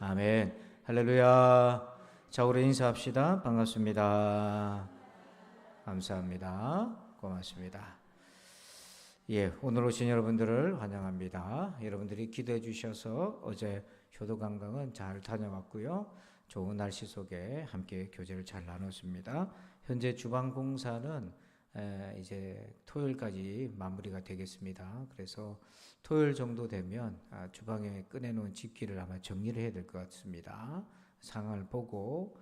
아멘. 할렐루야. 자, 우리 인사합시다. 반갑습니다. 감사합니다. 고맙습니다. 예, 오늘 오신 여러분들을 환영합니다. 여러분들이 기도해 주셔서 어제 효도관광은 잘 다녀왔고요. 좋은 날씨 속에 함께 교제를 잘 나눴습니다. 현재 주방 공사는 이제 토요일까지 마무리가 되겠습니다. 그래서 토요일 정도 되면 주방에 꺼내놓은 집기를 아마 정리를 해야 될 것 같습니다. 상황을 보고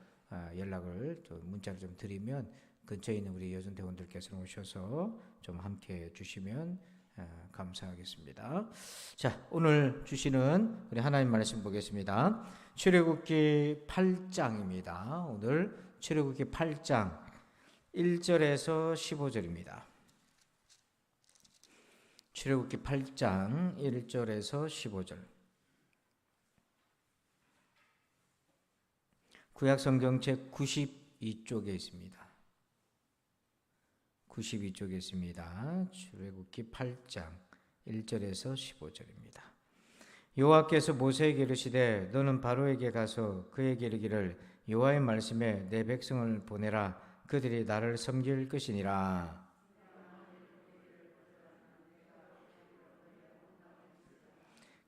연락을 문자를 좀 드리면 근처에 있는 우리 여전대원들께서 오셔서 좀 함께 해주시면 감사하겠습니다. 자, 오늘 주시는 우리 하나님 말씀 보겠습니다. 출애굽기 8장입니다. 오늘 출애굽기 8장 1절에서 15절입니다. 출애굽기 8장 1절에서 15절. 구약성경책 92쪽에 있습니다. 92쪽에 있습니다. 출애굽기 8장 1절에서 15절입니다. 여호와께서 모세에게 이르시되 너는 바로에게 가서 그에게 이르기를 여호와의 말씀에 내 백성을 보내라. 그들이 나를 섬길 것이니라.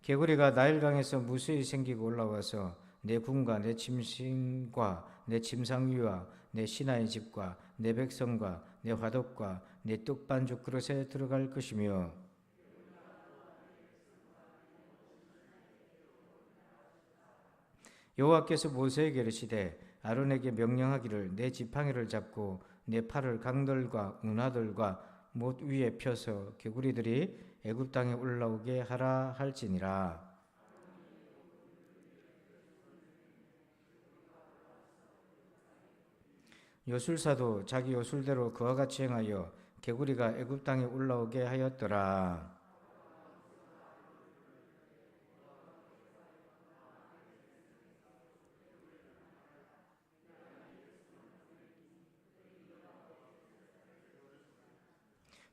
개구리가 나일강에서 무수히 생기고 올라와서 내 군과 내 짐승과 내 침상위와 내 신하의 집과 내 백성과 내 화덕과 내 떡반죽 그릇에 들어갈 것이며 여호와께서 모세에게 이르시되 아론에게 명령하기를 내 지팡이를 잡고 내 팔을 강들과 운하들과 못 위에 펴서 개구리들이 애굽 땅에 올라오게 하라 할지니라. 요술사도 자기 요술대로 그와 같이 행하여 개구리가 애굽 땅에 올라오게 하였더라.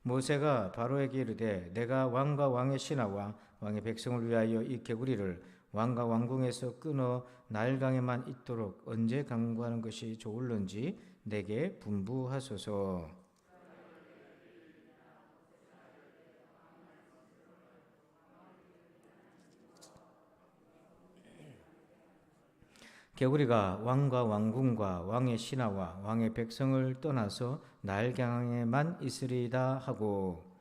모세가 바로에게 이르되 내가 왕과 왕의 신하와 왕의 백성을 위하여 이 개구리를 왕과 왕궁에서 끊어 나일강에만 있도록 언제 강구하는 것이 좋을는지 내게 분부하소서. 개구리가 왕과 왕궁과 왕의 신하와 왕의 백성을 떠나서 나일강에만 있으리이다 하고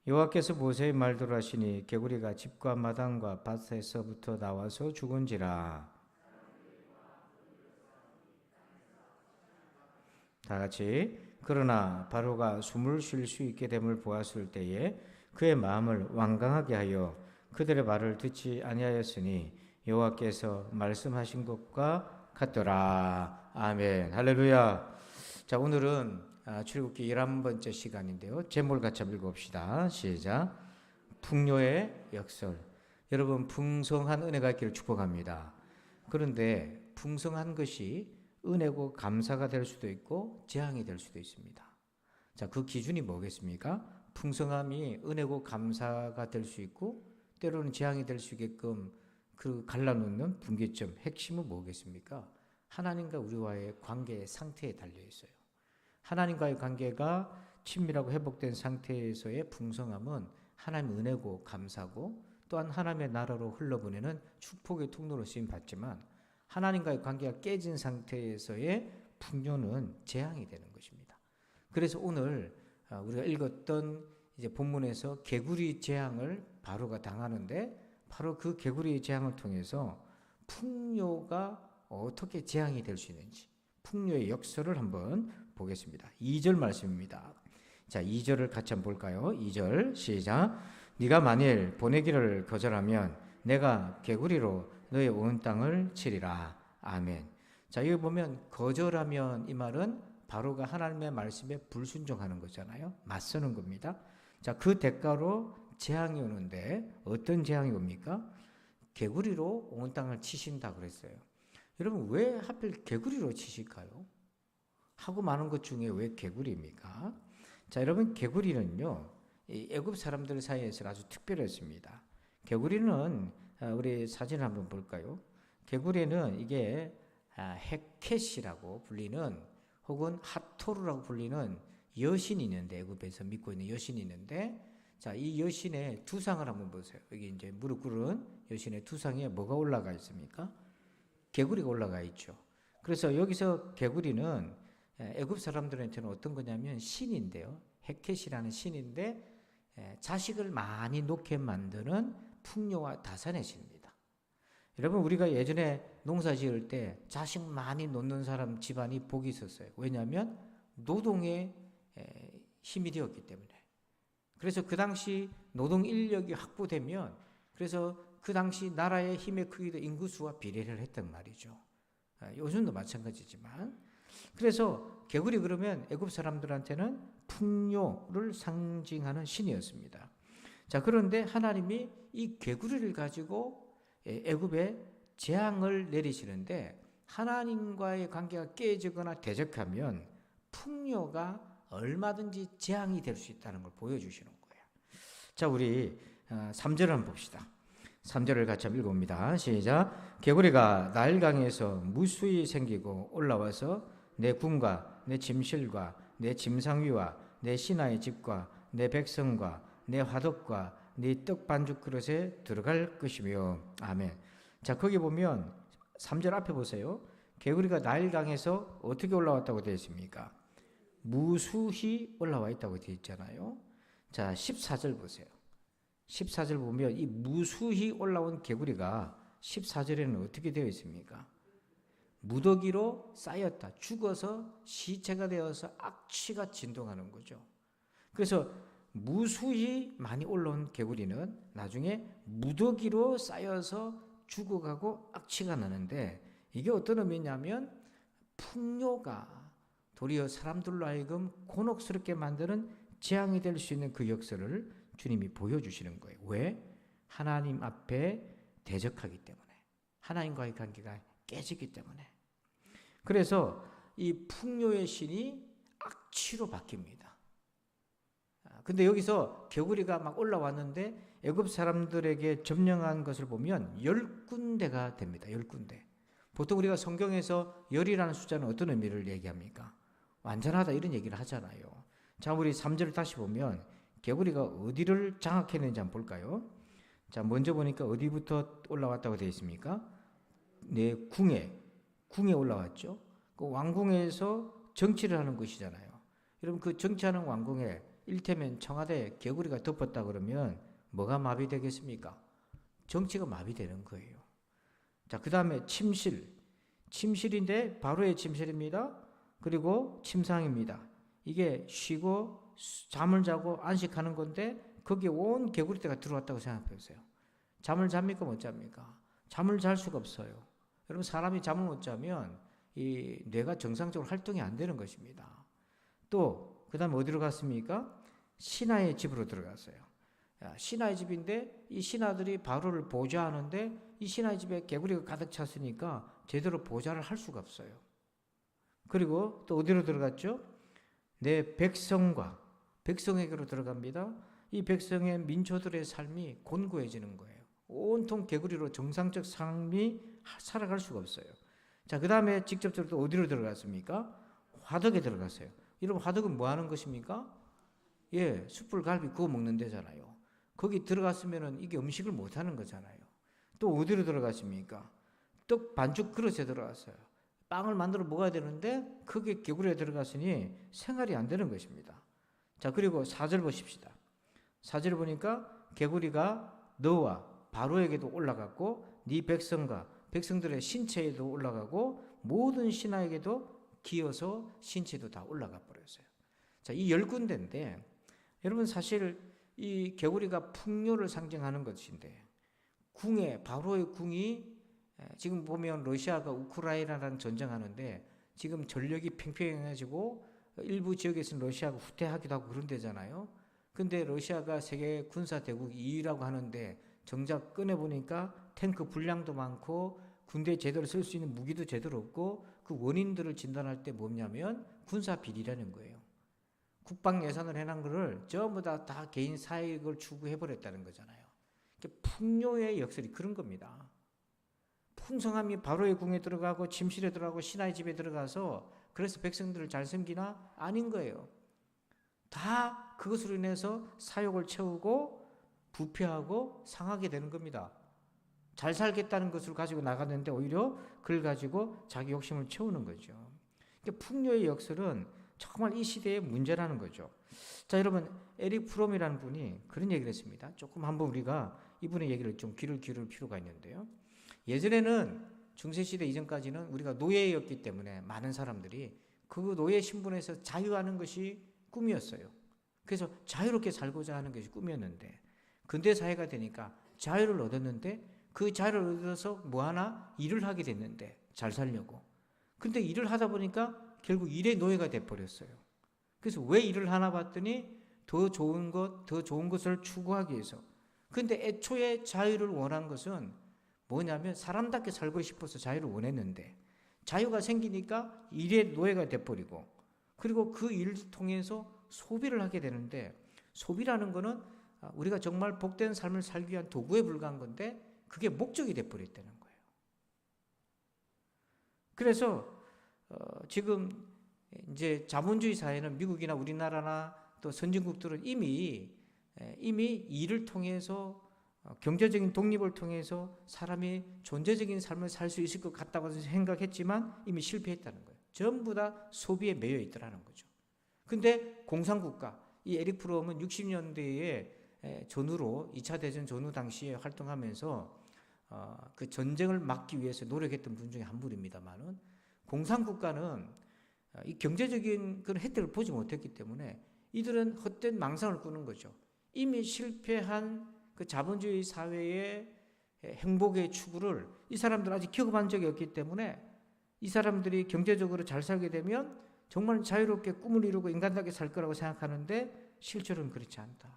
여호와께서 모세의 말대로 하시니 개구리가 집과 마당과 밭에서부터 나와서 죽은지라. 다 같이 그러나 바로가 숨을 쉴 수 있게 됨을 보았을 때에 그의 마음을 완강하게 하여 그들의 말을 듣지 아니하였으니 여호와께서 말씀하신 것과 같더라. 아멘. 할렐루야. 자, 오늘은 출애굽기 11번째 시간인데요. 제목을 같이 한번 읽어봅시다. 시작. 풍요의 역설. 여러분, 풍성한 은혜가 있기를 축복합니다. 그런데 풍성한 것이 은혜고 감사가 될 수도 있고 재앙이 될 수도 있습니다. 자, 그 기준이 뭐겠습니까? 풍성함이 은혜고 감사가 될 수 있고 때로는 재앙이 될 수 있게끔 그 갈라놓는 분기점, 핵심은 뭐겠습니까? 하나님과 우리와의 관계의 상태에 달려 있어요. 하나님과의 관계가 친밀하고 회복된 상태에서의 풍성함은 하나님의 은혜고 감사고 또한 하나님의 나라로 흘러보내는 축복의 통로로 쓰임받지만 하나님과의 관계가 깨진 상태에서의 풍요는 재앙이 되는 것입니다. 그래서 오늘 우리가 읽었던 이제 본문에서 개구리 재앙을 바로가 당하는데 바로 그 개구리 재앙을 통해서 풍요가 어떻게 재앙이 될 수 있는지 풍요의 역설을 한번 보겠습니다. 2절 말씀입니다. 자, 2절을 같이 한번 볼까요? 2절 시작. 네가 만일 보내기를 거절하면 내가 개구리로 너의 온 땅을 치리라. 아멘. 자, 이거 보면 거절하면 이 말은 바로가 하나님의 말씀에 불순종하는 거잖아요. 맞서는 겁니다. 자, 그 대가로 재앙이 오는데 어떤 재앙이 옵니까? 개구리로 온 땅을 치신다 그랬어요. 여러분, 왜 하필 개구리로 치실까요? 하고 많은 것 중에 왜 개구리입니까? 자, 여러분, 개구리는요, 이 애굽 사람들 사이에서 아주 특별했습니다. 개구리는 우리 사진을 한번 볼까요? 개구리는 이게 헤켓이라고 불리는 혹은 하토르라고 불리는 여신이 있는데, 애굽에서 믿고 있는 여신이 있는데, 자, 이 여신의 두상을 한번 보세요. 여기 이제 무릎 꿇은 여신의 두상에 뭐가 올라가 있습니까? 개구리가 올라가 있죠. 그래서 여기서 개구리는 애굽 사람들한테는 어떤 거냐면 신인데요. 헤켓이라는 신인데 자식을 많이 놓게 만드는 풍요와 다산의 신입니다. 여러분, 우리가 예전에 농사 지을 때 자식 많이 놓는 사람 집안이 복이 있었어요. 왜냐하면 노동의 힘이 되었기 때문에. 그래서 그 당시 노동 인력이 확보되면, 그래서 그 당시 나라의 힘의 크기도 인구수와 비례를 했단 말이죠. 요즘도 마찬가지지만. 그래서 개구리 그러면 애굽 사람들한테는 풍요를 상징하는 신이었습니다. 자, 그런데 하나님이 이 개구리를 가지고 애굽에 재앙을 내리시는데, 하나님과의 관계가 깨지거나 대적하면 풍요가 얼마든지 재앙이 될 수 있다는 걸 보여주시는 거예요. 자, 우리 3절을 한번 봅시다. 3절을 같이 한번 읽어봅니다. 시작. 개구리가 나일강에서 무수히 생기고 올라와서 내 군과 내 짐실과 내 짐상위와 내 신하의 집과 내 백성과 내 화덕과 네 떡 반죽 그릇에 들어갈 것이며. 아멘. 자, 거기 보면 3절 앞에 보세요. 개구리가 나일강에서 어떻게 올라왔다고 되어 있습니까? 무수히 올라와 있다고 되어 있잖아요. 자, 14절 보세요. 14절 보면 이 무수히 올라온 개구리가 14절에는 어떻게 되어 있습니까? 무더기로 쌓였다. 죽어서 시체가 되어서 악취가 진동하는 거죠. 그래서 무수히 많이 올라온 개구리는 나중에 무더기로 쌓여서 죽어가고 악취가 나는데, 이게 어떤 의미냐면 풍요가 도리어 사람들로 하여금 곤혹스럽게 만드는 재앙이 될 수 있는 그 역사를 주님이 보여주시는 거예요. 왜? 하나님 앞에 대적하기 때문에, 하나님과의 관계가 깨지기 때문에. 그래서 이 풍요의 신이 악취로 바뀝니다. 근데 여기서 개구리가 막 올라왔는데 애굽 사람들에게 점령한 것을 보면 10군데가 됩니다. 10군데. 보통 우리가 성경에서 열이라는 숫자는 어떤 의미를 얘기합니까? 완전하다 이런 얘기를 하잖아요. 자, 우리 3절을 다시 보면 개구리가 어디를 장악했는지 한번 볼까요? 자, 먼저 보니까 어디부터 올라왔다고 되어 있습니까? 네, 궁에 올라왔죠. 그 왕궁에서 정치를 하는 것이잖아요. 여러분, 그 정치하는 왕궁에 일테면 청와대에 개구리가 덮었다 그러면 뭐가 마비되겠습니까? 정치가 마비되는 거예요. 자, 그 다음에 침실인데 바로의 침실입니다. 그리고 침상입니다. 이게 쉬고 잠을 자고 안식하는 건데 거기에 온 개구리떼가 들어왔다고 생각해 보세요. 잠을 잡니까 못 잡니까? 잠을 잘 수가 없어요. 여러분, 사람이 잠을 못 자면 이 뇌가 정상적으로 활동이 안 되는 것입니다. 또 그 다음에 어디로 갔습니까? 신하의 집으로 들어갔어요. 신하의 집인데 이 신하들이 바로를 보좌하는데 이 신하의 집에 개구리가 가득 찼으니까 제대로 보좌를 할 수가 없어요. 그리고 또 어디로 들어갔죠? 내 백성에게로 들어갑니다. 이 백성의 민초들의 삶이 곤고해지는 거예요. 온통 개구리로 정상적 삶이 살아갈 수가 없어요. 자, 그 다음에 직접적으로 또 어디로 들어갔습니까? 화덕에 들어갔어요. 여러분, 화덕은 뭐 하는 것입니까? 예, 숯불 갈비 구워 먹는 데잖아요. 거기 들어갔으면 이게 음식을 못 하는 거잖아요. 또 어디로 들어갔습니까? 떡 반죽 그릇에 들어갔어요. 빵을 만들어 먹어야 되는데 그게 개구리에 들어갔으니 생활이 안 되는 것입니다. 자, 그리고 4절 보십시다. 4절 보니까 개구리가 너와 바로에게도 올라갔고 네 백성들의 신체에도 올라가고 모든 신하에게도 기어서 신체도 다 올라가 버렸어요. 자, 이 10군데인데 여러분, 사실 이 개구리가 풍요를 상징하는 것인데 바로의 궁이 지금 보면 러시아가 우크라이나랑 전쟁하는데 지금 전력이 팽팽해지고 일부 지역에서는 러시아가 후퇴하기도 하고 그런 데잖아요. 근데 러시아가 세계 군사 대국 2위라고 하는데 정작 꺼내보니까 탱크 분량도 많고 군대에 제대로 쓸 수 있는 무기도 제대로 없고 그 원인들을 진단할 때 뭐냐면 군사 비리라는 거예요. 국방 예산을 해놓은 거를 전부 다 개인 사익을 추구해버렸다는 거잖아요. 풍요의 역설이 그런 겁니다. 풍성함이 바로의 궁에 들어가고 침실에 들어가고 신하의 집에 들어가서 그래서 백성들을 잘 섬기나? 아닌 거예요. 다 그것으로 인해서 사욕을 채우고 부패하고 상하게 되는 겁니다. 잘 살겠다는 것을 가지고 나갔는데 오히려 그걸 가지고 자기 욕심을 채우는 거죠. 풍요의 역설은 정말 이 시대의 문제라는 거죠. 자, 여러분, 에릭 프롬이라는 분이 그런 얘기를 했습니다. 조금 한번 우리가 이분의 얘기를 좀 귀를 기울일 필요가 있는데요. 예전에는 중세시대 이전까지는 우리가 노예였기 때문에 많은 사람들이 그 노예 신분에서 자유하는 것이 꿈이었어요. 그래서 자유롭게 살고자 하는 것이 꿈이었는데 근대 사회가 되니까 자유를 얻었는데 그 자유를 얻어서 뭐하나 일을 하게 됐는데 잘 살려고. 근데 일을 하다 보니까 결국 일의 노예가 돼버렸어요. 그래서 왜 일을 하나 봤더니 더 좋은 것을 추구하기 위해서. 근데 애초에 자유를 원한 것은 뭐냐면 사람답게 살고 싶어서 자유를 원했는데 자유가 생기니까 일의 노예가 돼버리고 그리고 그 일을 통해서 소비를 하게 되는데 소비라는 거는 우리가 정말 복된 삶을 살기 위한 도구에 불과한 건데 그게 목적이 돼버렸다는 거예요. 그래서 지금 이제 자본주의 사회는 미국이나 우리나라나 또 선진국들은 이미 일을 통해서 경제적인 독립을 통해서 사람이 존재적인 삶을 살 수 있을 것 같다고 생각했지만 이미 실패했다는 거예요. 전부 다 소비에 매여 있더라는 거죠. 근데 공산국가, 이 에릭 프롬은 60년대에 전후로 2차 대전 전후 당시에 활동하면서 그 전쟁을 막기 위해서 노력했던 분 중에 한 분입니다만은 공산국가는 이 경제적인 그런 혜택을 보지 못했기 때문에 이들은 헛된 망상을 꾸는 거죠. 이미 실패한 그 자본주의 사회의 행복의 추구를 이 사람들 아직 경험한 적이 없기 때문에 이 사람들이 경제적으로 잘 살게 되면 정말 자유롭게 꿈을 이루고 인간답게 살 거라고 생각하는데 실제로는 그렇지 않다.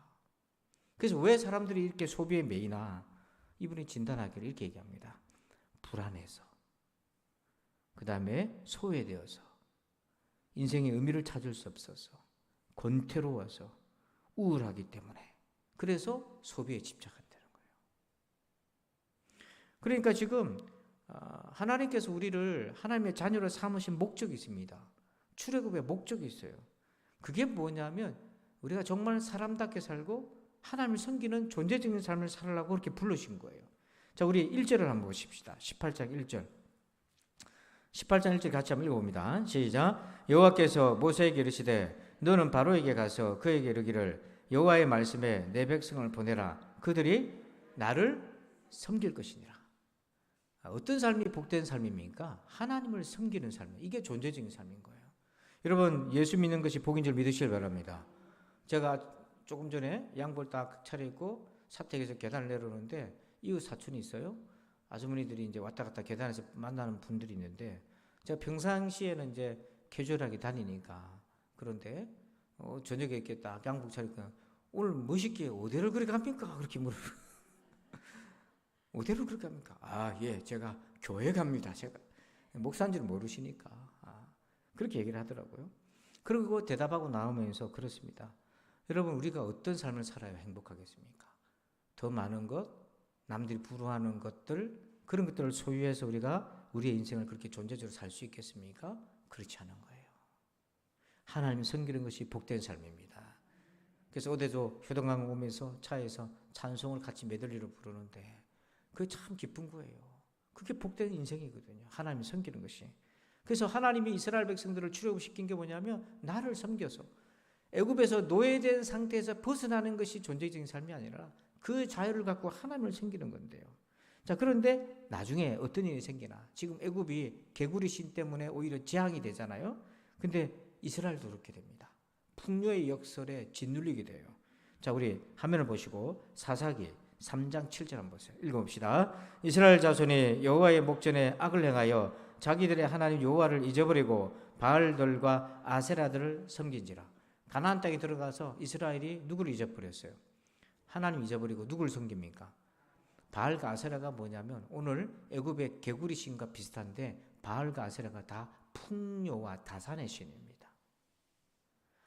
그래서 왜 사람들이 이렇게 소비에 매이나 이분이 진단하기를 이렇게 얘기합니다. 불안해서, 그 다음에 소외되어서, 인생의 의미를 찾을 수 없어서, 권태로워서, 우울하기 때문에 그래서 소비에 집착한다는 거예요. 그러니까 지금 하나님께서 우리를 하나님의 자녀로 삼으신 목적이 있습니다. 출애굽의 목적이 있어요. 그게 뭐냐면 우리가 정말 사람답게 살고 하나님을 섬기는 존재적인 삶을 살라고 그렇게 부르신 거예요. 자, 우리 1절을 한번 보십시다. 18장 1절. 18장 1절 같이 한번 읽어봅니다. 시작. 여호와께서 모세에게 이르시되 너는 바로에게 가서 그에게 이르기를 여호와의 말씀에 내 백성을 보내라. 그들이 나를 섬길 것이니라. 어떤 삶이 복된 삶입니까? 하나님을 섬기는 삶. 이게 존재적인 삶인 거예요. 여러분, 예수 믿는 것이 복인 줄 믿으시길 바랍니다. 제가 조금 전에 양볼 딱 차려입고 사택에서 계단을 내려오는데 이웃 사촌이 있어요. 아주머니들이 이제 왔다 갔다 계단에서 만나는 분들이 있는데 제가 평상시에는 이제 캐주얼하게 다니니까 그런데 저녁에 이렇게 딱 양복 차리니까 오늘 멋있게 어디를 그렇게 갑니까? 그렇게 물어요. 어디를 그렇게 합니까? 아, 예, 제가 교회 갑니다. 제가 목사인지는 모르시니까 그렇게 얘기를 하더라고요. 그리고 대답하고 나오면서 그렇습니다. 여러분, 우리가 어떤 삶을 살아야 행복하겠습니까? 더 많은 것, 남들이 부러워하는 것들, 그런 것들을 소유해서 우리가 우리의 인생을 그렇게 존재적으로 살 수 있겠습니까? 그렇지 않은 거예요. 하나님 섬기는 것이 복된 삶입니다. 그래서 어제도 효동강 오면서 차에서 찬송을 같이 메들리로 부르는데 그게 참 기쁜 거예요. 그게 복된 인생이거든요. 하나님 섬기는 것이. 그래서 하나님이 이스라엘 백성들을 출애굽시킨 게 뭐냐면 나를 섬겨서 애굽에서 노예된 상태에서 벗어나는 것이 존재적인 삶이 아니라 그 자유를 갖고 하나님을 섬기는 건데요. 자, 그런데 나중에 어떤 일이 생기나. 지금 애굽이 개구리 신 때문에 오히려 재앙이 되잖아요. 근데 이스라엘도 그렇게 됩니다. 풍요의 역설에 짓눌리게 돼요. 자, 우리 화면을 보시고 사사기 3장 7절 한번 보세요. 읽어봅시다. 이스라엘 자손이 여호와의 목전에 악을 행하여 자기들의 하나님 여호와를 잊어버리고 바알들과 아세라들을 섬긴지라. 가나안 땅에 들어가서 이스라엘이 누구를 잊어버렸어요? 하나님 잊어버리고 누구를 섬깁니까? 바알과 아세라가 뭐냐면 오늘 애굽의 개구리 신과 비슷한데 바알과 아세라가 다 풍요와 다산의 신입니다.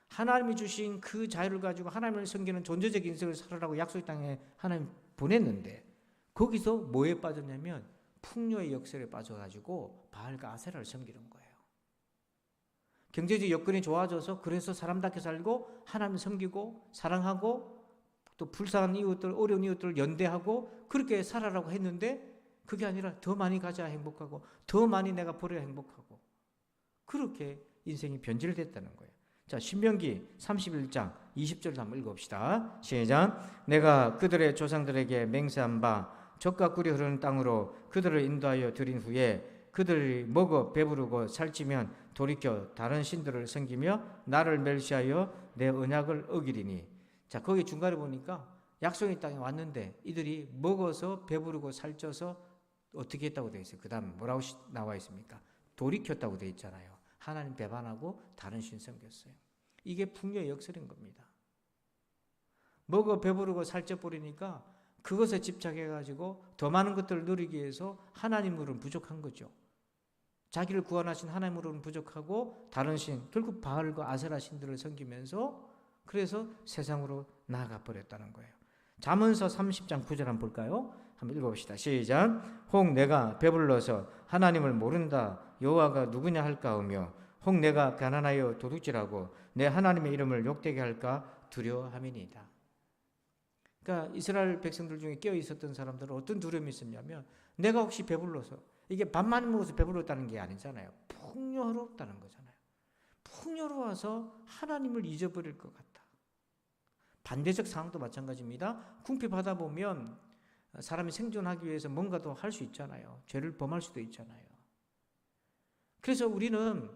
하나님이 주신 그 자유를 가지고 하나님을 섬기는 존재적인 인생을 살아라고 약속의 땅에 하나님 보냈는데 거기서 뭐에 빠졌냐면 풍요의 역설에 빠져가지고 바알과 아세라를 섬기는 거예요. 경제적 여건이 좋아져서 그래서 사람답게 살고 하나님 섬기고 사랑하고 또 불쌍한 이웃들, 어려운 이웃들을 연대하고 그렇게 살아라고 했는데 그게 아니라 더 많이 가져야 행복하고 더 많이 내가 벌어야 행복하고 그렇게 인생이 변질됐다는 거예요. 자, 신명기 31장 20절을 한번 읽어봅시다. 시작. 내가 그들의 조상들에게 맹세한 바 젖과 꿀이 흐르는 땅으로 그들을 인도하여 들인 후에 그들이 먹어 배부르고 살찌면 돌이켜 다른 신들을 섬기며 나를 멸시하여 내 언약을 어기리니. 자, 거기 중간에 보니까 약속의 땅에 왔는데 이들이 먹어서 배부르고 살쪄서 어떻게 했다고 되어 있어요? 그 다음 뭐라고 나와 있습니까? 돌이켰다고 되어 있잖아요. 하나님 배반하고 다른 신 섬겼어요. 이게 풍요의 역설인 겁니다. 먹어 배부르고 살쪄 버리니까 그것에 집착해가지고 더 많은 것들을 누리기 위해서 하나님으로는 부족한 거죠. 자기를 구원하신 하나님으로는 부족하고 다른 신, 결국 바알과 아세라 신들을 섬기면서 그래서 세상으로 나아가 버렸다는 거예요. 잠언서 30장 9절 한번 볼까요? 한번 읽어봅시다. 시작. 혹 내가 배불러서 하나님을 모른다 여호와가 누구냐 할까하며 혹 내가 가난하여 도둑질하고 내 하나님의 이름을 욕되게 할까 두려워함이니이다. 그러니까 이스라엘 백성들 중에 깨어 있었던 사람들은 어떤 두려움이 있었냐면 내가 혹시 배불러서 이게 밥만 먹어서 배불렀다는 게 아니잖아요. 풍요롭다는 거잖아요. 풍요로워서 하나님을 잊어버릴 것 같다. 반대적 상황도 마찬가지입니다. 궁핍하다 보면 사람이 생존하기 위해서 뭔가도 할 수 있잖아요. 죄를 범할 수도 있잖아요. 그래서 우리는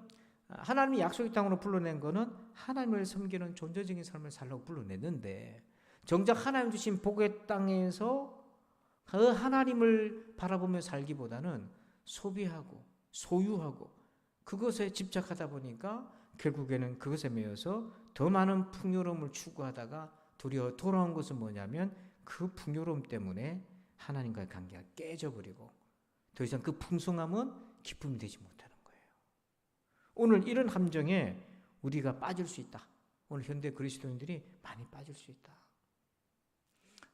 하나님이 약속의 땅으로 불러낸 거는 하나님을 섬기는 존재적인 삶을 살라고 불러냈는데 정작 하나님 주신 복의 땅에서 그 하나님을 바라보며 살기보다는 소비하고 소유하고 그것에 집착하다 보니까 결국에는 그것에 매여서 더 많은 풍요로움을 추구하다가 도리어 돌아온 것은 뭐냐면 그 풍요로움 때문에 하나님과의 관계가 깨져버리고 더 이상 그 풍성함은 기쁨이 되지 못하는 거예요. 오늘 이런 함정에 우리가 빠질 수 있다. 오늘 현대 그리스도인들이 많이 빠질 수 있다.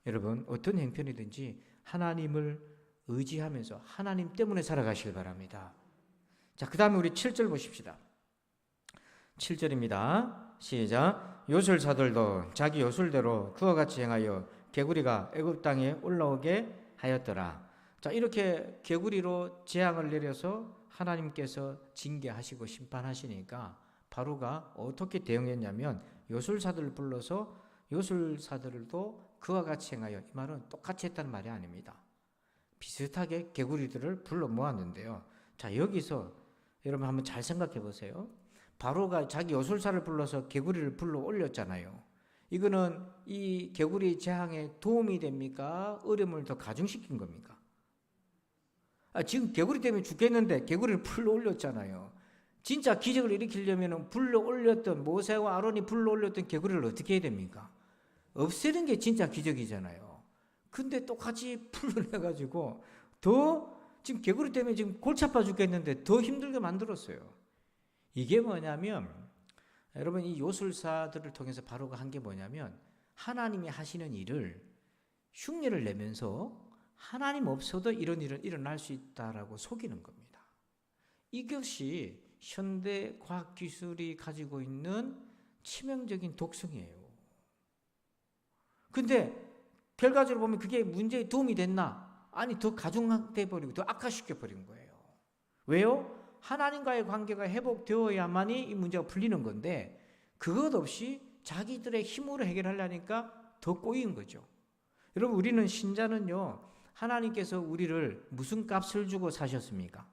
여러분 어떤 형편이든지 하나님을 의지하면서 하나님 때문에 살아가시길 바랍니다. 자, 그 다음에 우리 7절 보십시다. 7절입니다. 시작. 요술사들도 자기 요술대로 그와 같이 행하여 개구리가 애굽 땅에 올라오게 하였더라. 자, 이렇게 개구리로 재앙을 내려서 하나님께서 징계하시고 심판하시니까 바로가 어떻게 대응했냐면 요술사들을 불러서 요술사들도 그와 같이 행하여, 이 말은 똑같이 했다는 말이 아닙니다. 비슷하게 개구리들을 불러 모았는데요. 자, 여기서 여러분 한번 잘 생각해 보세요. 바로가 자기 요술사를 불러서 개구리를 불러 올렸잖아요. 이거는 이 개구리 재앙에 도움이 됩니까? 어려움을 더 가중시킨 겁니까? 지금 개구리 때문에 죽겠는데 개구리를 불러 올렸잖아요. 진짜 기적을 일으키려면 불러 올렸던 모세와 아론이 불러 올렸던 개구리를 어떻게 해야 됩니까? 없애는 게 진짜 기적이잖아요. 근데 똑같이 불러내가지고 더 지금 개구리 때문에 지금 골치 아파 죽겠는데 더 힘들게 만들었어요. 이게 뭐냐면 여러분 이 요술사들을 통해서 바로가 한 게 뭐냐면 하나님이 하시는 일을 흉내를 내면서 하나님 없어도 이런 일은 일어날 수 있다라고 속이는 겁니다. 이것이 현대 과학기술이 가지고 있는 치명적인 독성이에요. 근데 결과적으로 보면 그게 문제에 도움이 됐나? 아니 더 가중돼 버리고 더 악화시켜 버린 거예요. 왜요? 하나님과의 관계가 회복되어야만이 이 문제가 풀리는 건데 그것 없이 자기들의 힘으로 해결하려니까 더 꼬인 거죠. 여러분 우리는 신자는요 하나님께서 우리를 무슨 값을 주고 사셨습니까?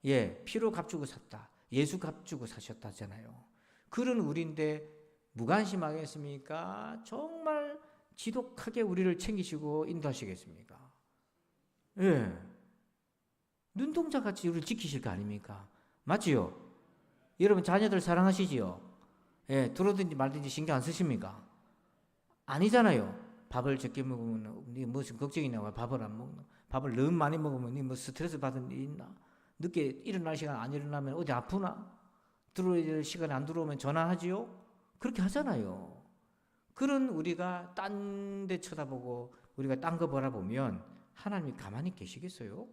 예, 피로 값 주고 샀다. 예수 값 주고 사셨다잖아요. 그런 우리인데 무관심하겠습니까? 정말 지독하게 우리를 챙기시고 인도하시겠습니까? 예. 눈동자같이 우리를 지키실 거 아닙니까? 맞지요? 여러분 자녀들 사랑하시지요? 예, 들어든지 말든지 신경 안 쓰십니까? 아니잖아요. 밥을 적게 먹으면 네 무슨 걱정이냐? 왜 밥을 안 먹나? 밥을 너무 많이 먹으면 네 뭐 스트레스 받은 일 있나? 늦게 일어날 시간 안 일어나면 어디 아프나? 들어올 시간에 안 들어오면 전화하지요? 그렇게 하잖아요. 그런 우리가 딴 데 쳐다보고 우리가 딴 거 바라보면 하나님이 가만히 계시겠어요?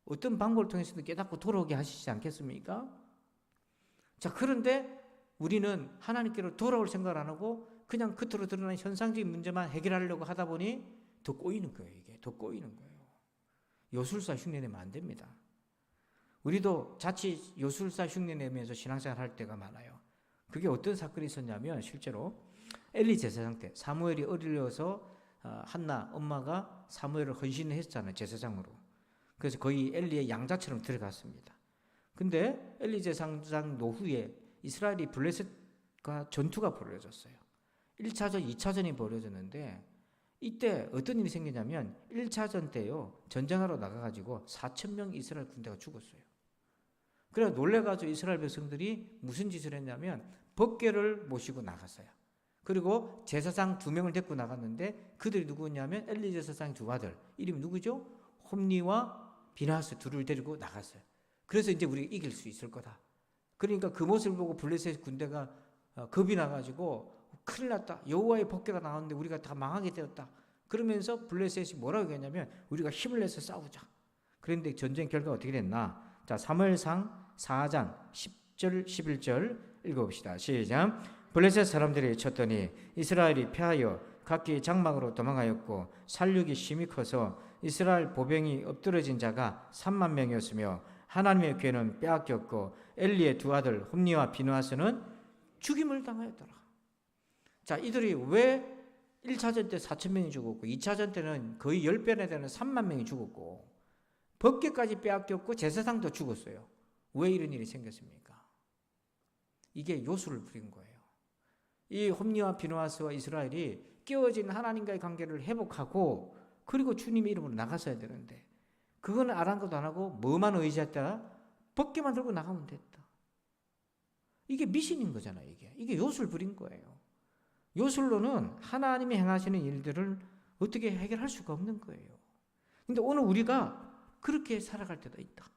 어떤 방법을 통해서든 깨닫고 돌아오게 하시지 않겠습니까? 자, 그런데 우리는 하나님께로 돌아올 생각을 안 하고 그냥 겉으로 드러나는 현상적인 문제만 해결하려고 하다 보니 더 꼬이는 거예요. 이게 더 꼬이는 거예요. 요술사 흉내내면 안 됩니다. 우리도 자칫 요술사 흉내내면서 신앙생활 할 때가 많아요. 그게 어떤 사건이 있었냐면 실제로 엘리 제사장 때 사무엘이 어려서 한나 엄마가 사무엘을 헌신을 했잖아요. 제사장으로. 그래서 거의 엘리의 양자처럼 들어갔습니다. 근데 엘리 제사장 노후에 이스라엘이 블레셋과 전투가 벌어졌어요. 1차전, 2차전이 벌어졌는데 이때 어떤 일이 생기냐면 1차전 때요. 전쟁하러 나가가지고 4,000명 이스라엘 군대가 죽었어요. 그래서 놀래가지고 이스라엘 백성들이 무슨 짓을 했냐면 법궤를 모시고 나갔어요. 그리고 제사장 2명을 데리고 나갔는데 그들이 누구냐면 엘리 제사장 두 아들. 이름이 누구죠? 홈니와 비나스 둘을 데리고 나갔어요. 그래서 이제 우리가 이길 수 있을 거다. 그러니까 그 모습을 보고 블레셋 군대가 겁이 나가지고 큰일 났다. 여호와의 법궤가 나왔는데 우리가 다 망하게 되었다. 그러면서 블레셋이 뭐라고 했냐면 우리가 힘을 내서 싸우자. 그런데 전쟁 결과가 어떻게 됐나? 자, 사무엘상 4장 10절 11절 읽어봅시다. 시작. 블레셋 사람들이 쳤더니 이스라엘이 패하여 각기 장막으로 도망하였고 살육이 심히 커서 이스라엘 보병이 엎드러진 자가 3만 명이었으며 하나님의 괴는 빼앗겼고 엘리의 두 아들 홈니와 비누아스는 죽임을 당하였더라. 자, 이들이 왜 1차전 때 4,000명이 죽었고 2차전 때는 거의 10배나 되는 3만 명이 죽었고 법궤까지 빼앗겼고 제사장도 죽었어요. 왜 이런 일이 생겼습니까? 이게 요술을 부린 거예요. 이 홈니와 비누아스와 이스라엘이 깨어진 하나님과의 관계를 회복하고 그리고 주님의 이름으로 나갔어야 되는데 그거는 아랑곳도 안 하고 뭐만 의지했다? 법궤만 들고 나가면 됐다. 이게 미신인 거잖아요. 이게 요술 부린 거예요. 요술로는 하나님이 행하시는 일들을 어떻게 해결할 수가 없는 거예요. 근데 오늘 우리가 그렇게 살아갈 때도 있다.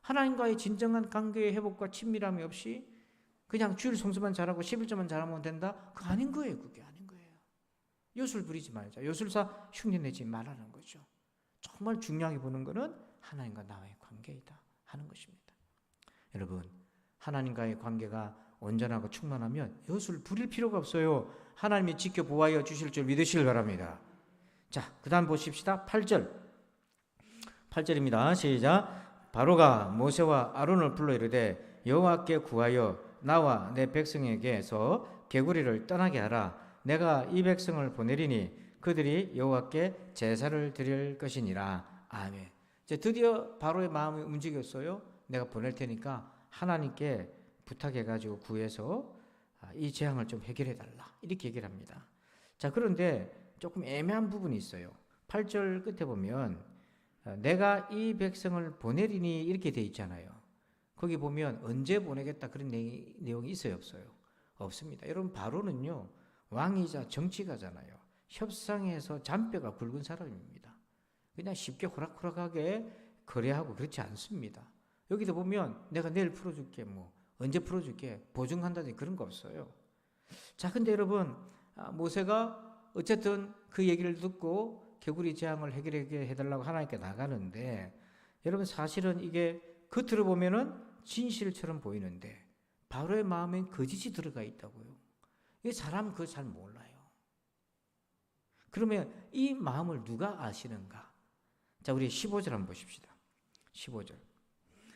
하나님과의 진정한 관계의 회복과 친밀함이 없이 그냥 주일 성수만 잘하고 11조만 잘하면 된다? 그거 아닌 거예요. 그게 아닌 거예요. 요술 부리지 말자. 요술사 흉내내지 말라는 거죠. 정말 중요하게 보는 것은 하나님과 나와의 관계이다 하는 것입니다. 여러분, 하나님과의 관계가 온전하고 충만하면 요술 부릴 필요가 없어요. 하나님이 지켜 보호하여 주실 줄 믿으시길 바랍니다. 자, 그 다음 보십시다. 8절입니다. 시작. 바로가 모세와 아론을 불러 이르되 여호와께 구하여 나와 내 백성에게서 개구리를 떠나게 하라. 내가 이 백성을 보내리니 그들이 여호와께 제사를 드릴 것이니라. 아멘. 이제 드디어 바로의 마음이 움직였어요. 내가 보낼 테니까 하나님께 부탁해가지고 구해서 이 재앙을 좀 해결해달라. 이렇게 얘기를 합니다. 자, 그런데 조금 애매한 부분이 있어요. 8절 끝에 보면 내가 이 백성을 보내리니 이렇게 돼 있잖아요. 거기 보면 언제 보내겠다 그런 내용이 있어요, 없어요? 없습니다. 여러분, 바로는요 왕이자 정치가잖아요. 협상에서 잔뼈가 굵은 사람입니다. 그냥 쉽게 호락호락하게 거래하고 그렇지 않습니다. 여기도 보면 내가 내일 풀어줄게, 뭐 언제 풀어줄게, 보증한다든지 그런 거 없어요. 자, 근데 여러분, 모세가 어쨌든 그 얘기를 듣고 개구리 재앙을 해결해달라고 하나님께 나가는데, 여러분 사실은 이게 겉으로 보면은 진실처럼 보이는데 바로의 마음엔 거짓이 들어가 있다고요. 이 사람 그거 잘 몰라요. 그러면 이 마음을 누가 아시는가? 자, 우리 15절 한번 보십시다. 15절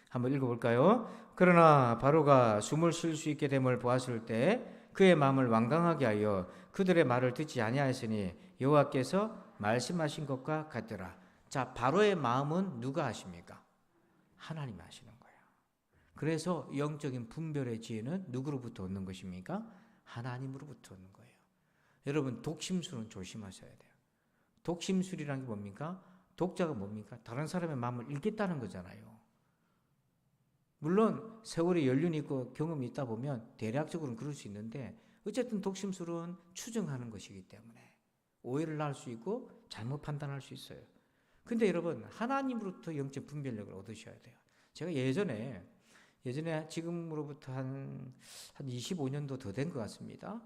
한번 읽어볼까요? 그러나 바로가 숨을 쉴 수 있게 됨을 보았을 때 그의 마음을 완강하게 하여 그들의 말을 듣지 아니하였으니 여호와께서 말씀하신 것과 같더라. 자, 바로의 마음은 누가 아십니까? 하나님이 아시는 거예요. 그래서 영적인 분별의 지혜는 누구로부터 얻는 것입니까? 하나님으로부터 얻는 거예요. 여러분, 독심술은 조심하셔야 돼요. 독심술이란 게 뭡니까? 독자가 뭡니까? 다른 사람의 마음을 읽겠다는 거잖아요. 물론 세월이 연륜이 있고 경험이 있다 보면 대략적으로는 그럴 수 있는데 어쨌든 독심술은 추정하는 것이기 때문에 오해를 낳을 수 있고 잘못 판단할 수 있어요. 근데 여러분, 하나님으로부터 영적 분별력을 얻으셔야 돼요. 제가 예전에 예전에 지금으로부터 한 25년도 더 된 것 같습니다.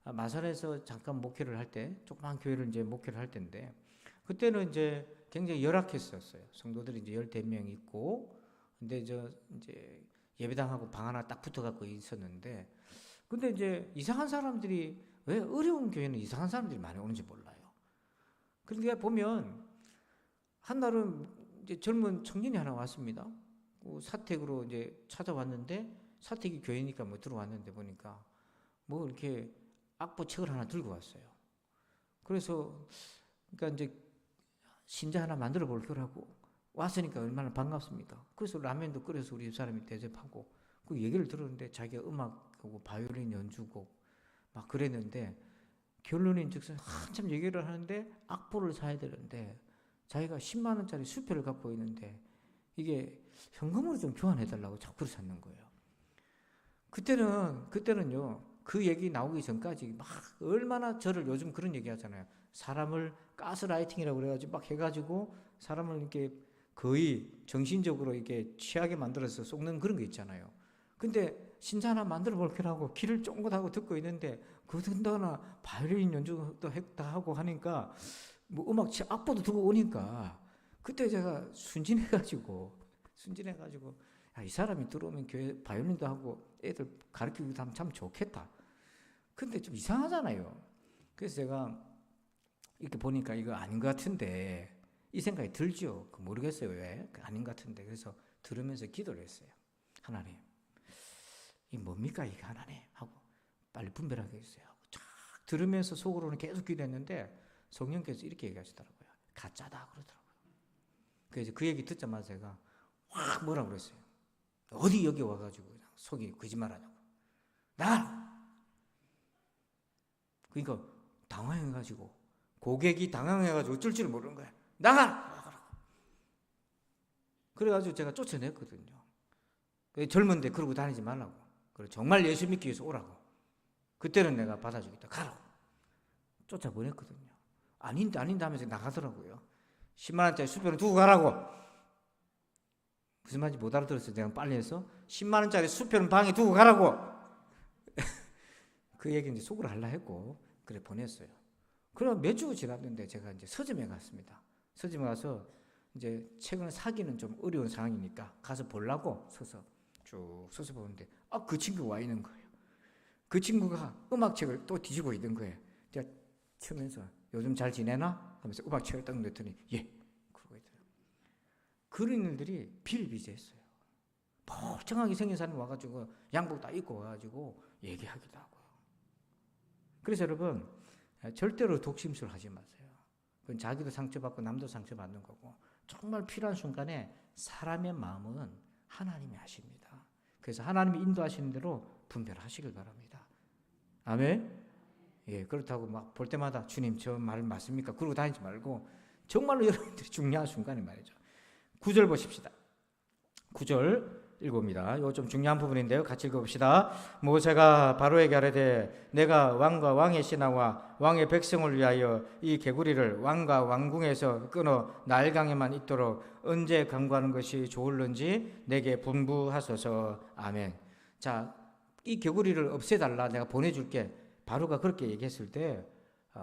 마산에서 잠깐 목회를 할 때, 조그만 교회를 이제 목회를 할 때인데, 그때는 이제 굉장히 열악했었어요. 성도들이 이제 14명 있고, 근데 이제 예배당하고 방 하나 딱 붙어갖고 있었는데, 근데 이제 이상한 사람들이, 왜 어려운 교회는 이상한 사람들이 많이 오는지 몰라요. 그런데 보면, 한날은 이제 젊은 청년이 하나 왔습니다. 사택으로 이제 찾아왔는데, 사택이 교회니까 뭐 들어왔는데 보니까, 뭐 이렇게 악보 책을 하나 들고 왔어요. 그래서, 그러니까 이제 신자 하나 만들어 볼 거라고 왔으니까 얼마나 반갑습니까? 그래서 라면도 끓여서 우리 집사람이 대접하고 그 얘기를 들었는데 자기가 음악하고 바이올린 연주곡 막 그랬는데 결론인즉슨 한참 얘기를 하는데 악보를 사야 되는데 자기가 10만 원짜리 수표를 갖고 있는데 이게 현금으로 좀 교환해달라고 자꾸 찾는 거예요. 그때는요 그 얘기 나오기 전까지 막 얼마나 저를 요즘 그런 얘기 하잖아요. 사람을 가스라이팅이라고 그래가지고 막 해가지고 사람을 이렇게 거의 정신적으로 이렇게 취하게 만들어서 속는 그런 거 있잖아요. 근데 신자 하나 만들어 볼게라고 귀를 쫑긋하고 듣고 있는데 그러다가 바이올린 연주도 했다 하고 하니까 뭐 음악 악보도 두고 오니까 그때 제가 순진해가지고 야, 이 사람이 들어오면 교회 바이올린도 하고 애들 가르치기도 하면 참 좋겠다. 근데 좀 이상하잖아요. 그래서 제가 이렇게 보니까 이거 아닌 것 같은데 이 생각이 들죠. 모르겠어요 왜 아닌 것 같은데. 그래서 들으면서 기도를 했어요. 하나님 이 뭡니까 이게 하나님 하고 빨리 분별하게 해주세요. 쫙 들으면서 속으로는 계속 기도했는데 성령께서 이렇게 얘기하시더라고요. 가짜다 그러더라고요. 그래서 그 얘기 듣자마자 제가 확 뭐라고 그랬어요. 어디 여기 와가지고 그냥 속이 거짓말하냐고 나가라. 그러니까 당황해가지고 고객이 당황해가지고 어쩔 줄 모르는 거야. 나가라. 그래가지고 제가 쫓아냈거든요. 젊은데 그러고 다니지 말라고. 그래 정말 예수 믿기 위해서 오라고. 그때는 내가 받아주겠다. 가라고. 쫓아보냈거든요. 아닌데 하면서 나가더라고요. 10만 원짜리 수표를 두고 가라고. 무슨 말인지 못 알아들었어요. 내가 빨리 해서 10만 원짜리 수표는 방에 두고 가라고. 그 얘기 이제 속으로 하려 했고 그래 보냈어요. 그럼 몇 주가 지났는데 제가 이제 서점에 갔습니다. 서점에 가서 이제 책을 사기는 좀 어려운 상황이니까 가서 보려고 쭉 서서 보는데 그 친구가 와 있는 거예요. 그 친구가 음악책을 또 뒤지고 있는 거예요. 제가 치면서 요즘 잘 지내나? 하면서 음악책을 딱 넣더니 예 그러고 있더라고요. 그런 일들이 비일비재했어요. 멀쩡하게 생긴 사람이 와가지고 양복 다 입고 와가지고 얘기하기도 하고요. 그래서 여러분 절대로 독심술 하지 마세요. 그건 자기도 상처받고 남도 상처받는 거고 정말 필요한 순간에 사람의 마음은 하나님이 하십니다. 그래서 하나님이 인도하시는 대로 분별하시길 바랍니다. 아멘? 예, 그렇다고 막 볼 때마다 주님 저 말 맞습니까? 그러고 다니지 말고 정말로 여러분들이 중요한 순간에 말이죠. 9절 보십시다. 9절 읽어봅니다. 이거 좀 중요한 부분인데요. 같이 읽어봅시다. 모세가 바로에게 아뢰되 내가 왕과 왕의 신하와 왕의 백성을 위하여 이 개구리를 왕과 왕궁에서 끊어 나일강에만 있도록 언제 강구하는 것이 좋을는지 내게 분부하소서. 아멘. 자, 이 개구리를 없애달라 내가 보내줄게. 바로가 그렇게 얘기했을 때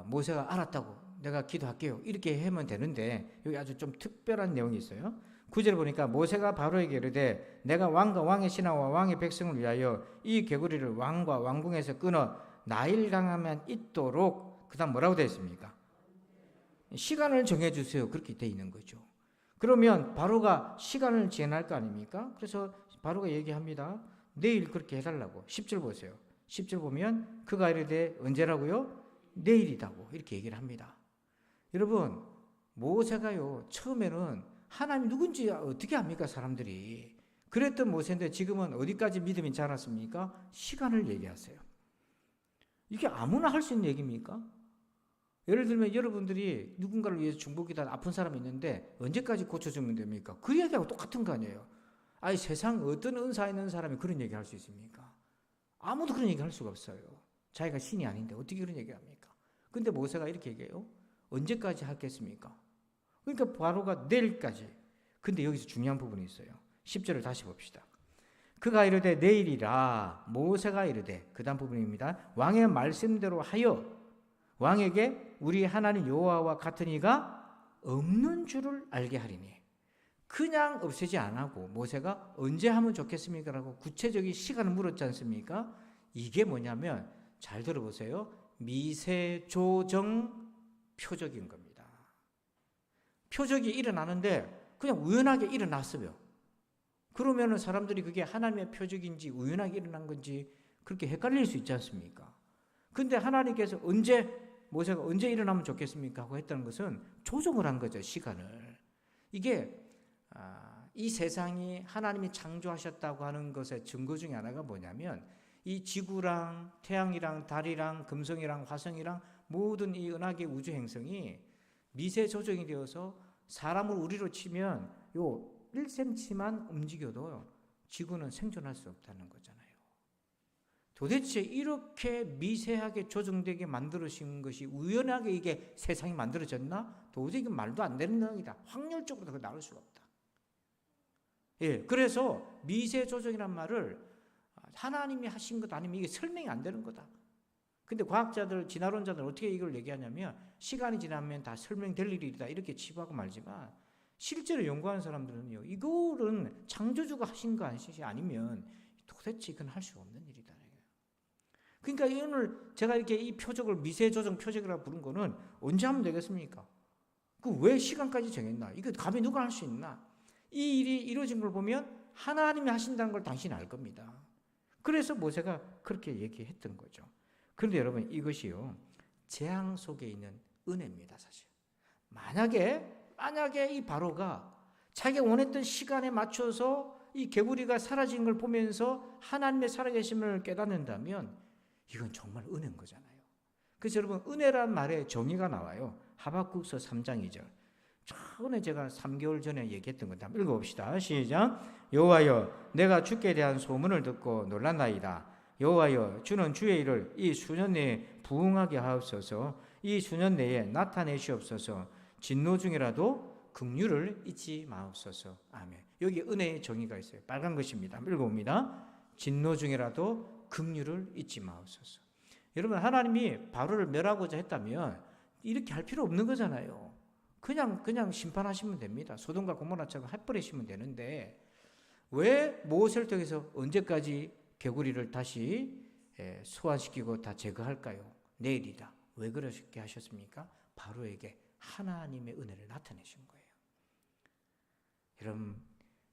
모세가 알았다고 내가 기도할게요. 이렇게 하면 되는데 여기 아주 좀 특별한 내용이 있어요. 9절 보니까 모세가 바로에게 이르되 내가 왕과 왕의 신하와 왕의 백성을 위하여 이 개구리를 왕과 왕궁에서 끊어 나일강에만 있도록 그 다음 뭐라고 되어 있습니까? 시간을 정해주세요. 그렇게 되어 있는 거죠. 그러면 바로가 시간을 제한할 거 아닙니까? 그래서 바로가 얘기합니다. 내일 그렇게 해달라고. 10절 보세요. 10절 보면 그가 이르되 언제라고요? 내일이다고 이렇게 얘기를 합니다. 여러분 모세가요 처음에는 하나님이 누군지 어떻게 압니까 사람들이. 그랬던 모세인데 지금은 어디까지 믿음이 자랐습니까? 시간을 얘기하세요. 이게 아무나 할 수 있는 얘기입니까? 예를 들면 여러분들이 누군가를 위해서 중보기도 아픈 사람이 있는데 언제까지 고쳐주면 됩니까? 그 얘기하고 똑같은 거 아니에요. 아니 세상 어떤 은사 있는 사람이 그런 얘기 할 수 있습니까? 아무도 그런 얘기 할 수가 없어요. 자기가 신이 아닌데 어떻게 그런 얘기를 합니까? 근데 모세가 이렇게 얘기해요. 언제까지 하겠습니까? 그러니까 바로가 내일까지. 근데 여기서 중요한 부분이 있어요. 10절을 다시 봅시다. 그가 이르되 내일이라. 모세가 이르되, 그 다음 부분입니다. 왕의 말씀대로 하여 왕에게 우리 하나님 여호와와 같은 이가 없는 줄을 알게 하리니. 그냥 없애지 안 하고 모세가 언제 하면 좋겠습니까? 라고 구체적인 시간을 물었지 않습니까? 이게 뭐냐면 잘 들어보세요. 미세조정 표적인 겁니다. 표적이 일어나는데 그냥 우연하게 일어났어요. 그러면 사람들이 그게 하나님의 표적인지 우연하게 일어난 건지 그렇게 헷갈릴 수 있지 않습니까? 근데 하나님께서 모세가 언제 일어나면 좋겠습니까? 하고 했다는 것은 조정을 한 거죠, 시간을. 이게 이 세상이 하나님이 창조하셨다고 하는 것의 증거 중에 하나가 뭐냐면 이 지구랑 태양이랑 달이랑 금성이랑 화성이랑 모든 이 은하계 우주 행성이 미세 조정이 되어서 사람을 우리로 치면 요 1cm만 움직여도 지구는 생존할 수 없다는 거잖아요. 도대체 이렇게 미세하게 조정되게 만들어진 것이 우연하게 이게 세상이 만들어졌나? 도저히 이게 말도 안 되는 얘기다. 확률적으로 더 나올 수가 없다. 예, 그래서 미세 조정이란 말을 하나님이 하신 것 아니면 이게 설명이 안 되는 거다. 근데 과학자들, 진화론자들 어떻게 이걸 얘기하냐면 시간이 지나면 다 설명될 일이다 이렇게 치부하고 말지만 실제로 연구하는 사람들은요, 이거는 창조주가 하신 거 아니면 도대체 이건 할 수 없는 일이다. 그러니까 오늘 제가 이렇게 이 표적을 미세조정 표적이라고 부른 거는 언제 하면 되겠습니까? 그 왜 시간까지 정했나? 이거 감히 누가 할 수 있나? 이 일이 이루어진 걸 보면 하나님이 하신다는 걸 당신이 알 겁니다. 그래서 모세가 그렇게 얘기했던 거죠. 그런데 여러분, 이것이요, 재앙 속에 있는 은혜입니다, 사실. 만약에 이 바로가 자기가 원했던 시간에 맞춰서 이 개구리가 사라진 걸 보면서 하나님의 살아계심을 깨닫는다면 이건 정말 은혜인 거잖아요. 그래서 여러분, 은혜란 말에 정의가 나와요. 하박국서 3장 2절. 처음에 제가 3개월 전에 얘기했던 것 한번 읽어봅시다. 시작. 여호와여, 내가 주께 대한 소문을 듣고 놀랐나이다. 여호와여, 주는 주의 일을 이 수년 내에 부응하게 하옵소서. 이 수년 내에 나타내시옵소서. 진노 중이라도 긍휼을 잊지 마옵소서. 아멘. 여기 은혜의 정의가 있어요. 빨간 것입니다. 읽어봅니다. 진노 중이라도 긍휼을 잊지 마옵소서. 여러분, 하나님이 바로를 멸하고자 했다면 이렇게 할 필요 없는 거잖아요. 그냥 심판하시면 됩니다. 소돔과 고모라처럼 해버리시면 되는데 왜 모세를 통해서 언제까지 개구리를 다시 소환시키고 다 제거할까요? 내일이다. 왜 그렇게 하셨습니까? 바로에게 하나님의 은혜를 나타내신 거예요. 여러분,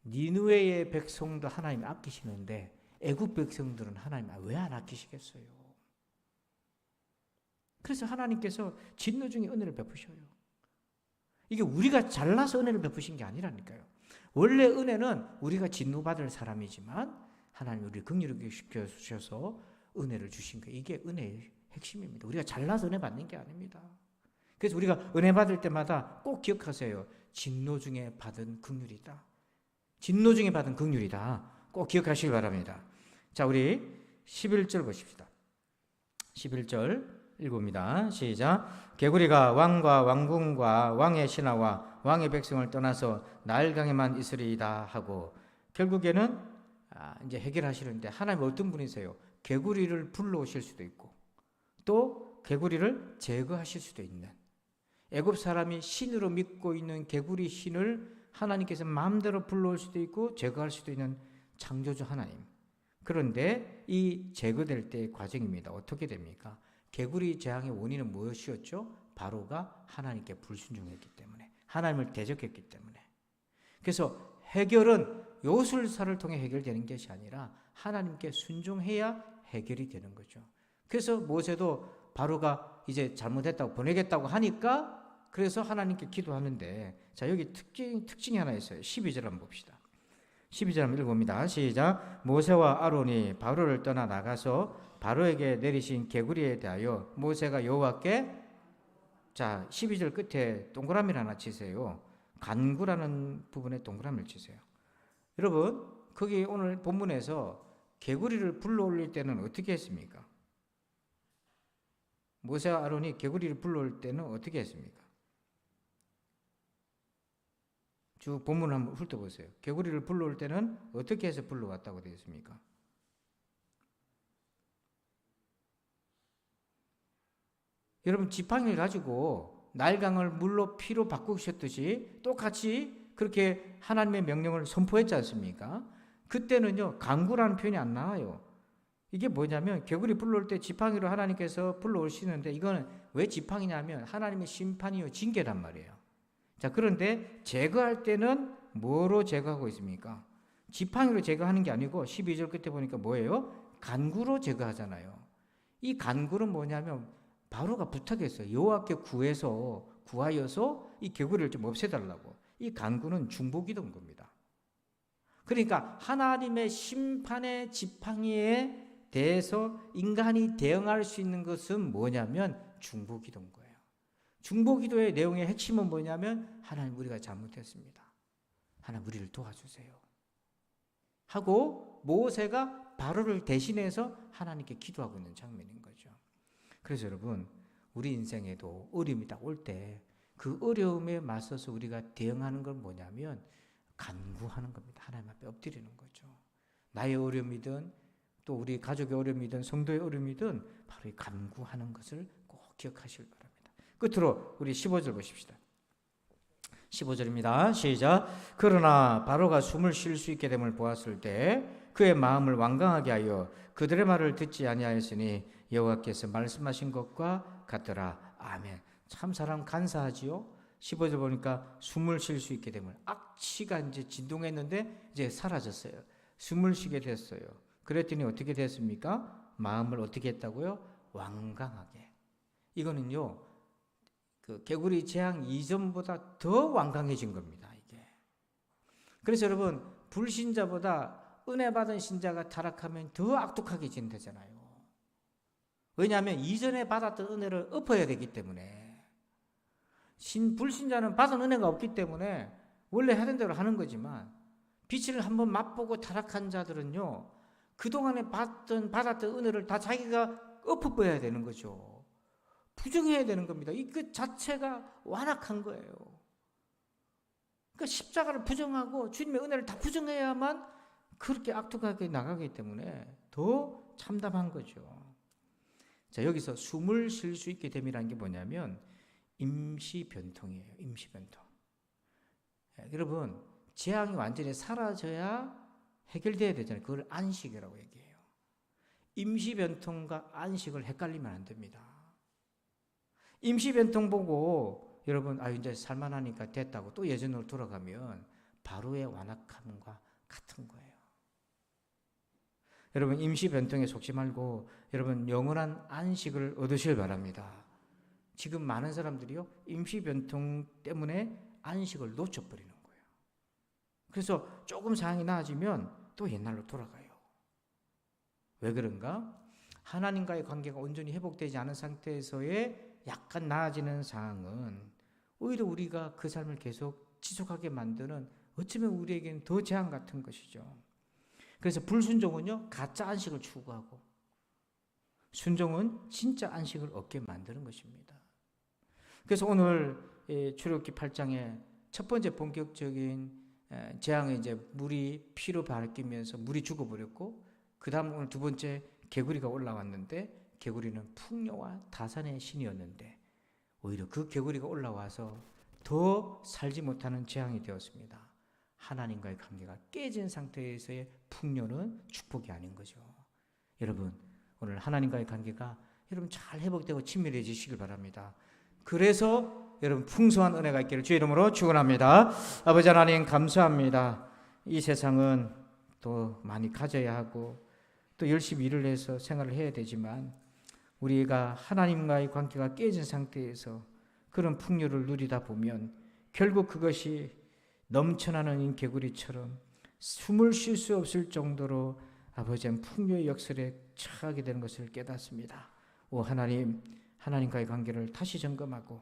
니느웨의 백성도 하나님 아끼시는데 애굽 백성들은 하나님 왜 안 아끼시겠어요? 그래서 하나님께서 진노 중에 은혜를 베푸셔요. 이게 우리가 잘나서 은혜를 베푸신 게 아니라니까요. 원래 은혜는 우리가 진노받을 사람이지만 하나님 우리를 긍휼하게 시켜주셔서 은혜를 주신 거예요. 이게 은혜의 핵심입니다. 우리가 잘나서 은혜 받는 게 아닙니다. 그래서 우리가 은혜 받을 때마다 꼭 기억하세요. 진노 중에 받은 긍휼이다. 진노 중에 받은 긍휼이다. 꼭 기억하시기 바랍니다. 자, 우리 11절 보십시다. 11절 읽어봅니다. 시작. 개구리가 왕과 왕궁과 왕의 신하와 왕의 백성을 떠나서 나일강에만 있으리이다 하고, 결국에는 이제 해결하시는데 하나님 어떤 분이세요? 개구리를 불러오실 수도 있고 또 개구리를 제거하실 수도 있는, 애굽 사람이 신으로 믿고 있는 개구리 신을 하나님께서 마음대로 불러올 수도 있고 제거할 수도 있는 창조주 하나님. 그런데 이 제거될 때의 과정입니다. 어떻게 됩니까? 개구리 재앙의 원인은 무엇이었죠? 바로가 하나님께 불순종했기 때문에, 하나님을 대적했기 때문에. 그래서 해결은 요술사를 통해 해결되는 것이 아니라 하나님께 순종해야 해결이 되는 거죠. 그래서 모세도 바로가 이제 잘못했다고 보내겠다고 하니까 그래서 하나님께 기도하는데, 자, 여기 특징이 하나 있어요. 12절 한번 봅시다. 12절 한번 읽어봅니다. 시작. 모세와 아론이 바로를 떠나 나가서 바로에게 내리신 개구리에 대하여 모세가 여호와께, 자, 12절 끝에 동그라미를 하나 치세요. 간구라는 부분에 동그라미를 치세요. 여러분, 거기 오늘 본문에서 개구리를 불러올릴 때는 어떻게 했습니까? 모세와 아론이 개구리를 불러올 때는 어떻게 했습니까? 쭉 본문을 한번 훑어보세요. 개구리를 불러올 때는 어떻게 해서 불러왔다고 되어 있습니까? 여러분 지팡이를 가지고 날강을 물로 피로 바꾸셨듯이 똑같이 그렇게 하나님의 명령을 선포했지 않습니까? 그때는요 강구라는 표현이 안 나와요. 이게 뭐냐면 개구리 불러올 때 지팡이로 하나님께서 불러오시는데 이거는 왜 지팡이냐면 하나님의 심판이요 징계란 말이에요. 자, 그런데 제거할 때는 뭐로 제거하고 있습니까? 지팡이로 제거하는 게 아니고 12절 끝에 보니까 뭐예요? 간구로 제거하잖아요. 이 간구는 뭐냐면 바로가 부탁했어요. 여호와께 구하여서 이 개구리를 좀 없애달라고. 이 간구는 중보기도인 겁니다. 그러니까 하나님의 심판의 지팡이에 대해서 인간이 대응할 수 있는 것은 뭐냐면 중보기도인 거예요. 중보기도의 내용의 핵심은 뭐냐면 하나님 우리가 잘못했습니다. 하나님 우리를 도와주세요. 하고 모세가 바로를 대신해서 하나님께 기도하고 있는 장면인 거죠. 그래서 여러분 우리 인생에도 어려움이 딱 올 때 그 어려움에 맞서서 우리가 대응하는 건 뭐냐면 간구하는 겁니다. 하나님 앞에 엎드리는 거죠. 나의 어려움이든 또 우리 가족의 어려움이든 성도의 어려움이든 바로 이 간구하는 것을 꼭 기억하시길 바랍니다. 끝으로 우리 15절 보십시다. 15절입니다. 시작. 그러나 바로가 숨을 쉴 수 있게 됨을 보았을 때 그의 마음을 완강하게 하여 그들의 말을 듣지 아니하였으니 여호와께서 말씀하신 것과 같더라. 아멘. 참 사람 간사하지요. 15절 보니까 숨을 쉴 수 있게 됨을, 악취가 이제 진동했는데 이제 사라졌어요. 숨을 쉬게 됐어요. 그랬더니 어떻게 됐습니까? 마음을 어떻게 했다고요? 완강하게. 이거는요 그 개구리 재앙 이전보다 더 완강해진 겁니다. 이게. 그래서 여러분 불신자보다 은혜 받은 신자가 타락하면 더 악독하게 진되잖아요. 왜냐하면 이전에 받았던 은혜를 엎어야 되기 때문에. 불신자는 받은 은혜가 없기 때문에 원래 하던 대로 하는 거지만 빛을 한번 맛보고 타락한 자들은요 그동안에 받았던 은혜를 다 자기가 엎어버려야 되는 거죠. 부정해야 되는 겁니다. 이 그 자체가 완악한 거예요. 그러니까 십자가를 부정하고 주님의 은혜를 다 부정해야만 그렇게 악독하게 나가기 때문에 더 참담한 거죠. 자, 여기서 숨을 쉴 수 있게 됨이라는 게 뭐냐면 임시변통이에요. 임시변통. 여러분 재앙이 완전히 사라져야 해결돼야 되잖아요. 그걸 안식이라고 얘기해요. 임시변통과 안식을 헷갈리면 안 됩니다. 임시변통 보고 여러분 이제 살만하니까 됐다고 또 예전으로 돌아가면 바로의 완악함과 같은 거예요. 여러분 임시변통에 속지 말고 여러분 영원한 안식을 얻으시길 바랍니다. 지금 많은 사람들이요 임시변통 때문에 안식을 놓쳐버리는 거예요. 그래서 조금 상황이 나아지면 또 옛날로 돌아가요. 왜 그런가? 하나님과의 관계가 온전히 회복되지 않은 상태에서의 약간 나아지는 상황은 오히려 우리가 그 삶을 계속 지속하게 만드는 어쩌면 우리에게는 더 재앙 같은 것이죠. 그래서 불순종은요 가짜 안식을 추구하고 순종은 진짜 안식을 얻게 만드는 것입니다. 그래서 오늘 출애굽기 8장에 첫 번째 본격적인 재앙에 이제 물이 피로 바뀌면서 물이 죽어버렸고 그 다음 오늘 두 번째 개구리가 올라왔는데 개구리는 풍요와 다산의 신이었는데 오히려 그 개구리가 올라와서 더 살지 못하는 재앙이 되었습니다. 하나님과의 관계가 깨진 상태에서의 풍요는 축복이 아닌 거죠. 여러분 오늘 하나님과의 관계가 여러분 잘 회복되고 친밀해지시길 바랍니다. 그래서 여러분 풍성한 은혜가 있기를 주의 이름으로 축원합니다. 아버지 하나님 감사합니다. 이 세상은 또 많이 가져야 하고 또 열심히 일을 해서 생활을 해야 되지만 우리가 하나님과의 관계가 깨진 상태에서 그런 풍요를 누리다 보면 결국 그것이 넘쳐나는 개구리처럼 숨을 쉴 수 없을 정도로 아버지는 풍요의 역설에 처하게 되는 것을 깨닫습니다. 오 하나님, 하나님과의 관계를 다시 점검하고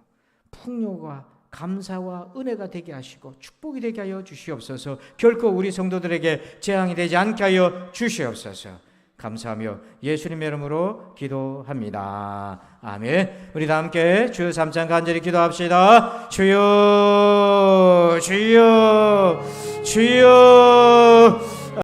풍요가 감사와 은혜가 되게 하시고 축복이 되게 하여 주시옵소서. 결코 우리 성도들에게 재앙이 되지 않게 하여 주시옵소서. 감사하며 예수님의 이름으로 기도합니다. 아멘. 우리 다 함께 주 3장 간절히 기도합시다. 주여 주여 주여